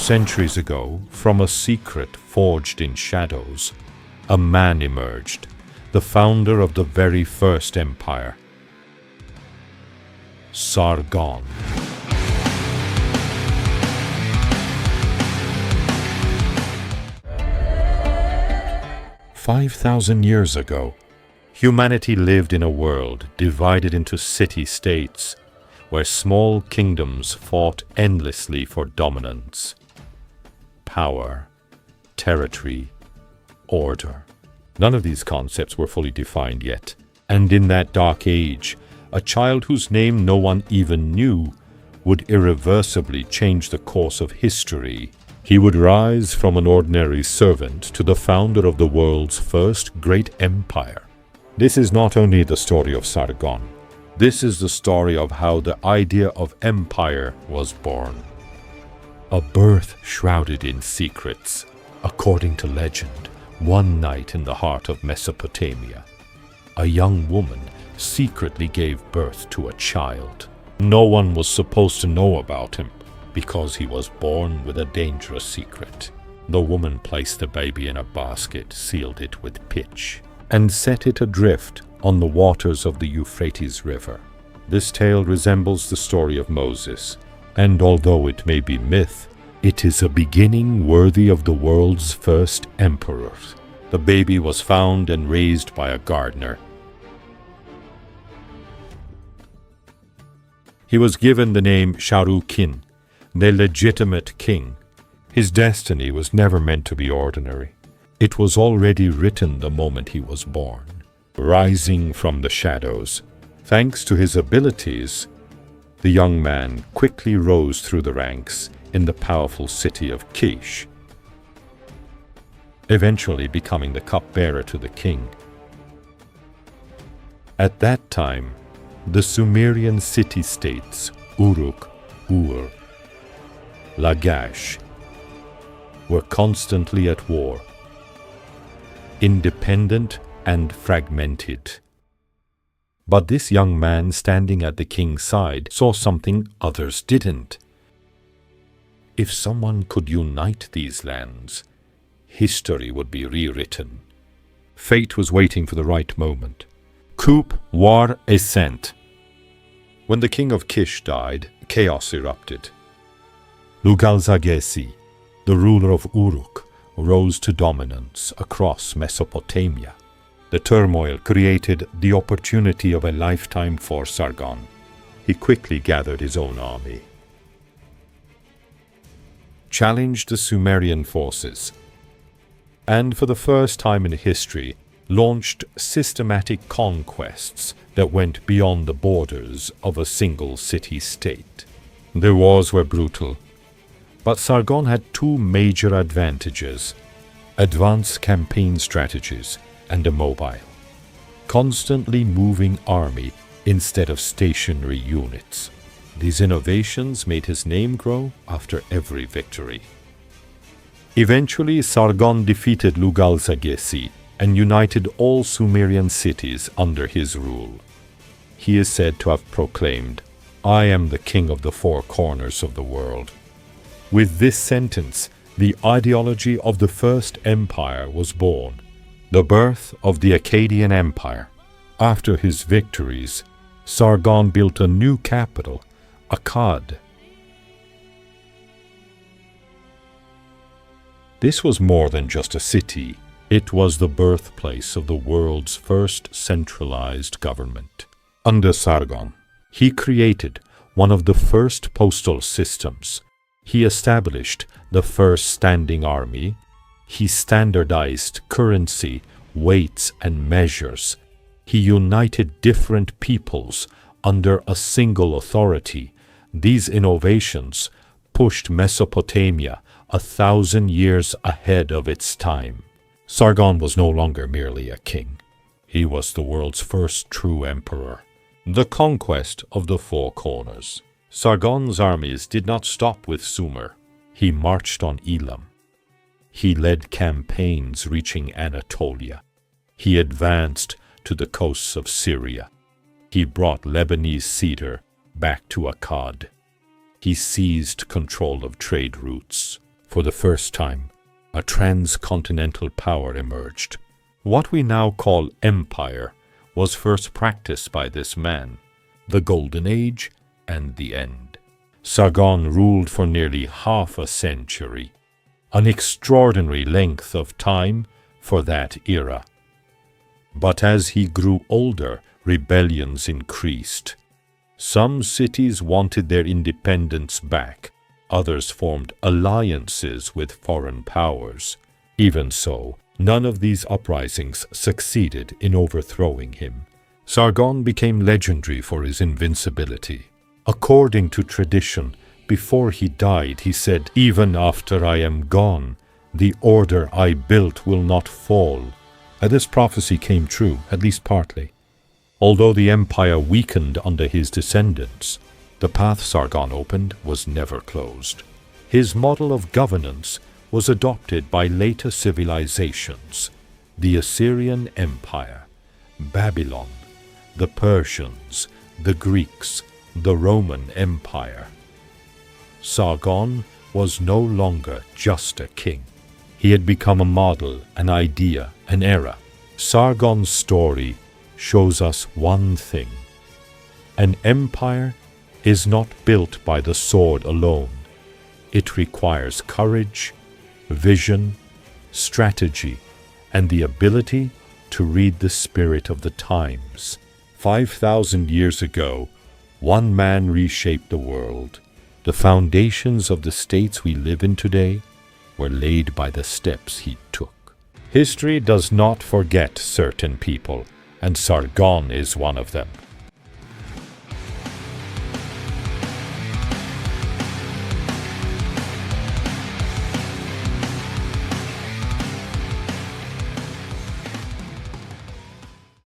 Centuries ago, from a secret forged in shadows, a man emerged, the founder of the very first empire, Sargon. 5,000 years ago, humanity lived in a world divided into city-states, where small kingdoms fought endlessly for dominance, power, territory, order. None of these concepts were fully defined yet, and in that dark age, a child whose name no one even knew would irreversibly change the course of history. He would rise from an ordinary servant to the founder of the world's first great empire. This is not only the story of Sargon. This is the story of how the idea of empire was born. A birth shrouded in secrets. According to legend, one night in the heart of Mesopotamia, a young woman secretly gave birth to a child. No one was supposed to know about him because he was born with a dangerous secret. The woman placed the baby in a basket, sealed it with pitch, and set it adrift on the waters of the Euphrates River. This tale resembles the story of Moses, and although it may be myth, it is a beginning worthy of the world's first emperors. The baby was found and raised by a gardener. He was given the name Sharukin, the legitimate king. His destiny was never meant to be ordinary. It was already written the moment he was born. Rising from the shadows, thanks to his abilities, the young man quickly rose through the ranks in the powerful city of Kish, eventually becoming the cupbearer to the king. At that time, the Sumerian city-states Uruk, Ur, Lagash were constantly at war, independent and fragmented. But this young man standing at the king's side saw something others didn't. If someone could unite these lands, history would be rewritten. Fate was waiting for the right moment. Coup war essent. When the king of Kish died, chaos erupted. Lugalzagesi, the ruler of Uruk, rose to dominance across Mesopotamia. The turmoil created the opportunity of a lifetime for Sargon. He quickly gathered his own army, challenged the Sumerian forces, and for the first time in history, launched systematic conquests that went beyond the borders of a single city-state. The wars were brutal, but Sargon had two major advantages: advanced campaign strategies and a mobile, constantly moving army instead of stationary units. These innovations made his name grow after every victory. Eventually, Sargon defeated Lugalzagesi and united all Sumerian cities under his rule. He is said to have proclaimed, "I am the king of the four corners of the world." With this sentence, the ideology of the first empire was born, the birth of the Akkadian Empire. After his victories, Sargon built a new capital, Akkad. This was more than just a city. It was the birthplace of the world's first centralized government. Under Sargon, he created one of the first postal systems. He established the first standing army. He standardized currency, weights, and measures. He united different peoples under a single authority. These innovations pushed Mesopotamia 1,000 years ahead of its time. Sargon was no longer merely a king. He was the world's first true emperor. The conquest of the four corners. Sargon's armies did not stop with Sumer. He marched on Elam. He led campaigns reaching Anatolia. He advanced to the coasts of Syria. He brought Lebanese cedar back to Akkad. He seized control of trade routes. For the first time, a transcontinental power emerged. What we now call empire was first practiced by this man, the Golden Age and the End. Sargon ruled for nearly half a century, an extraordinary length of time for that era. But as he grew older, rebellions increased. Some cities wanted their independence back. Others formed alliances with foreign powers. Even so, none of these uprisings succeeded in overthrowing him. Sargon became legendary for his invincibility. According to tradition, before he died, he said, "Even after I am gone, the order I built will not fall." And this prophecy came true, at least partly. Although the empire weakened under his descendants, the path Sargon opened was never closed. His model of governance was adopted by later civilizations: the Assyrian Empire, Babylon, the Persians, the Greeks, the Roman Empire. Sargon was no longer just a king. He had become a model, an idea, an era. Sargon's story shows us one thing: an empire is not built by the sword alone. It requires courage, vision, strategy, and the ability to read the spirit of the times. 5,000 years ago, one man reshaped the world. The foundations of the states we live in today were laid by the steps he took. History does not forget certain people, and Sargon is one of them.